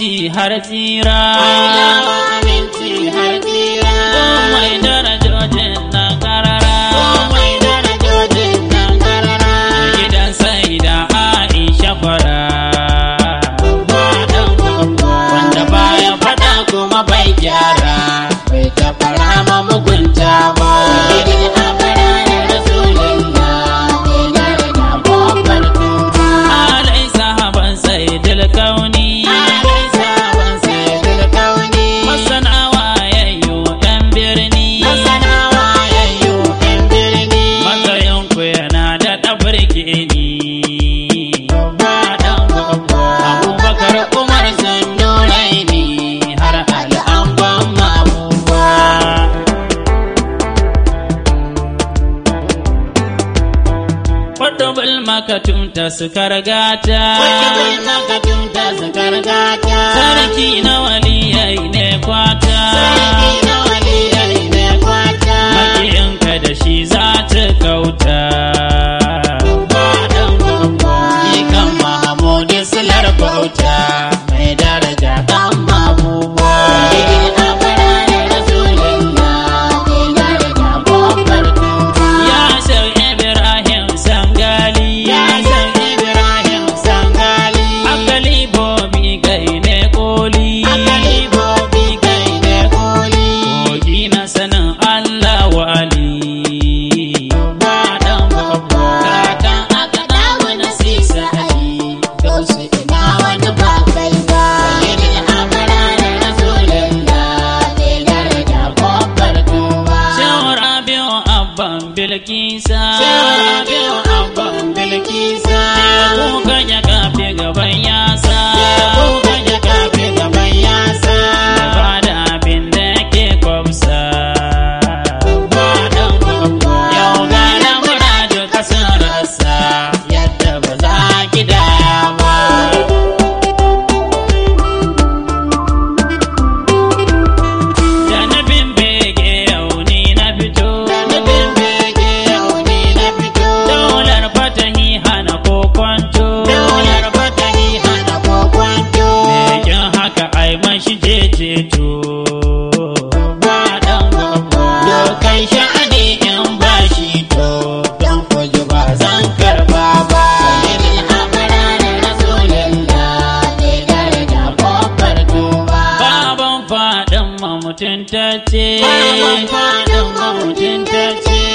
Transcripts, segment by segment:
aminci har tsira. aminci har tsira. Komai darajojin nan karara. Komai darajojin nan karara. Gidan sai da Aisha fara. Wanda baya faɗa kuma bai gyara, bai taɓa rama mugunta ba. Alai sahaban sai dilkauni. Masanawa yayyo ɗan birni. Matsayinku yana da ɗabirge ni. Abubakar Umar sun nurai ni har al'amban mabuwa. Kwadubul makatumta su kargata. Sarki na waliyai ne kwata. Makiyinka da shi za ta kauta. Ikan Mahamudu silar bauta mai daraja kan mabuwa. Ya Shau Ibrahim Sangali. Akali bobi gai ne koli. Kogi na sanin Allah wali. Shawar Abiyu Abban Bilkisa. Kuka ya kafe gaban yasa. Da bada abin da ke kwamsa. Yau ga lamura duka sun rasa yadda ba za ki daya ba. Da nufin bege yau ni na fito. Daular fatahi hana kokwanto. Begen haka ai mashi jejeto. Dokan sha'ani in ba shi to don kuji ba zan karba ba. Baban faɗin mamutuntacce.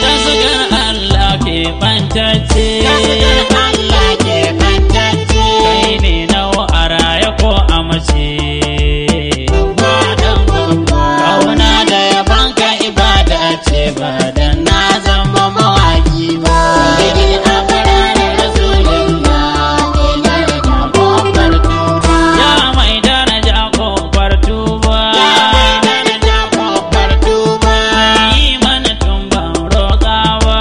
Ta zugar Allah ke ɓantacce. Kai ne nau a raye ko a mace. Kauna da yaban ka ibada ce ba dan na zama mawaki ba. Ya mai daraja kofar tuba. Yi mana tumban roƙawa.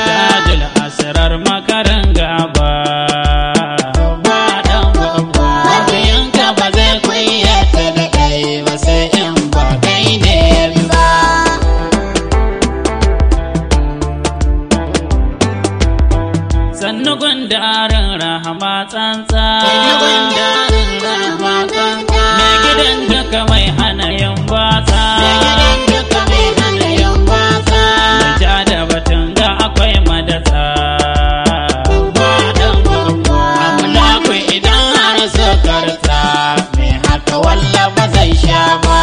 Tajul asirar makaran gaba. Mabiyanka ba zai kunyata da kai ba sai in ba kai ne ba. Sannu gundarin rahama tsantsa. Mai gidan duka mai hana yin batsa. Ja da batun ga akwai madatsa. Amulaku idan har suka rasa mai haka walla ba zai sha ba.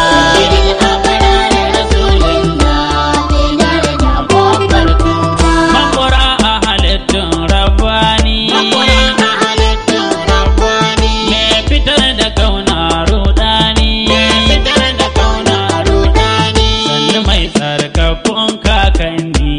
Makura a halittun rabbani. Mai fitar da kauna rudani. Sannu mai tsarkakun kakanni.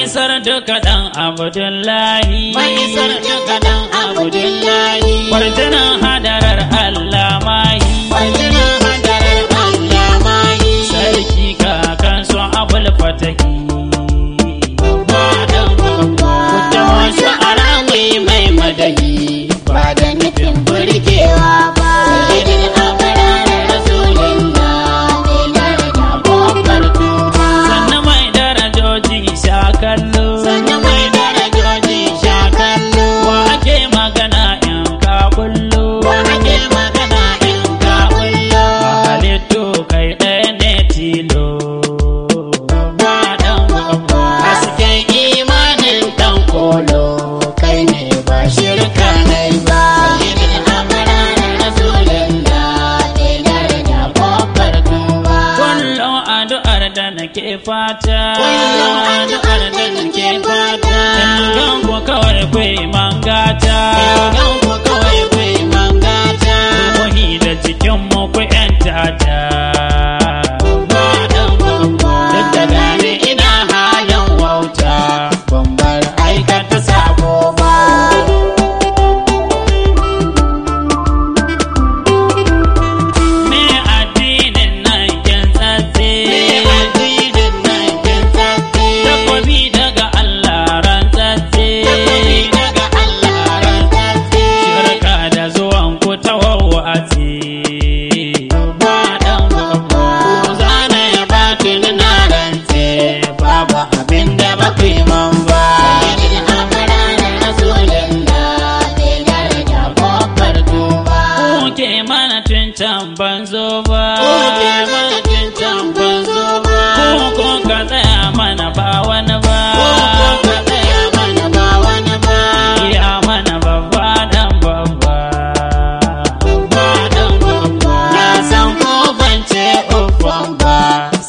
isar duka dan Abdullahi, mai isar duka dan Abdullahi, kwarjinan hadarar Allah mahi, kwarjinan hadarar Allah mahi, sarki kakan su Abul Fatahi. wasu arawai mai madahi ba da nufin burgewa ba. Sayyidin abrar rasulullah mai daraja babbar tuba. Sannan mai darajoji sha kallo, Sannan mai darajoji sha kallo. wa ake magana in ka bullo, Wa ake magana in ka bullo. halittu kai ɗaya ne tilo. Hasken imanin dan kolo kai ne ba shirka nai ba. Sayyidin abrar rasulullah mai daraja babbar tuba. Kullum addu'ar da nake fata, Kullum addu'ar da nake fata. gan ku kawai kwai mangata, Gan ku kawai kai mangata. ruhi da cikin mu ku ‘yan tata. Duk da gani ina halin wauta, ban bar aikata sabo ba. Me addinin nan kin tsatse, Addinin nan kin tsatse. takobi daga Allah ran tsatse, Daga Allah ran tsatse. shirka da zuwan ku ta wawwatse. Ku zana ya ba tuni na rantse, babu abin da ba ku yi man ba. Sayyidin abrar rasulullah mai daraja babbar tuba. Kuke mana tun can ban zo ba, Kuke mana tun can ban zo ba. ku ka tsaya mana ba wani ba, Ka tsaya mana ba wani ba. iya mana babba dan babba. Na san ko ban ce uffan ba,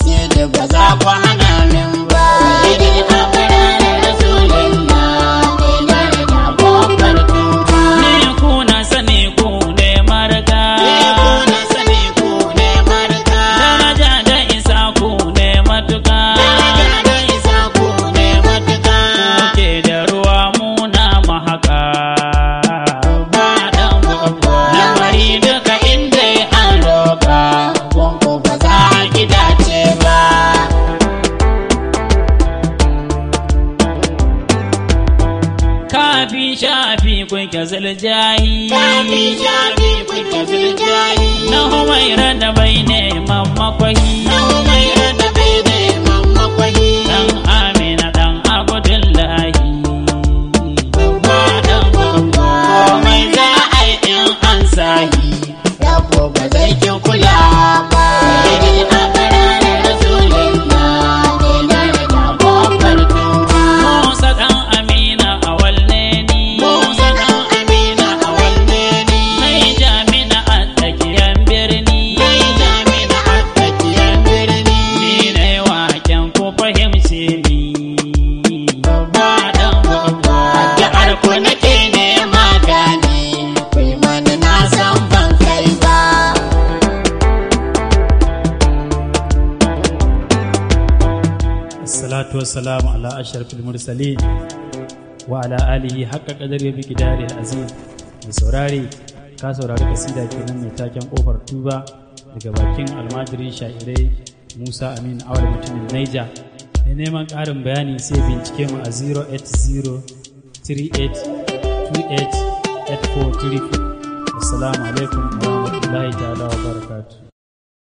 sai da ba za ku hana min ba. Sayyidin abrar rasulullah mai daraja babbar tuba. Ni ku na sani ku ne marga, Ku na sani ku ne marka. daraja da isa ku ne matuka, Daraja da isa ku ne matuka. kuke da ruwa muna mahaka. Lamari duka inda an roƙa, gungu ba za a gidace ba. Kafi shafi kuke zuljahi, Shafi shafi kuka zuljahi. na humaira da bai neman makwahi, Na mai rada bai neman makwahi. dan Amina dan Abdullahi. Komai za a yi in an sahi, rabo ba zai ki kula ba. Sayyidin abrar rasulullah mai daraja babbar tuba. Musa dan Amina a walle ni, Musa dan Amina a wanne ni. nai jamina a tsakiyar birni, Nai jamina a tsakiyar birni. ni ne waken ku fahimce ni. Addu'ar ku nake nema gane, kai mani na san ban kai ba. Assalatu wassalamu ala ashrafil mursalin wa ala alihi haqqa qadari bi qidari azim. Mai saurare ka saurari kasida kenan mai taken kofar tuba daga bakin almajiri sha'irai Musa Amin Awal mutumin Niger. Mai neman ƙarin bayani sai bincike mu a 08038288434. Assalamu alaikum wa rahmatullahi ta'ala wa barakatuh.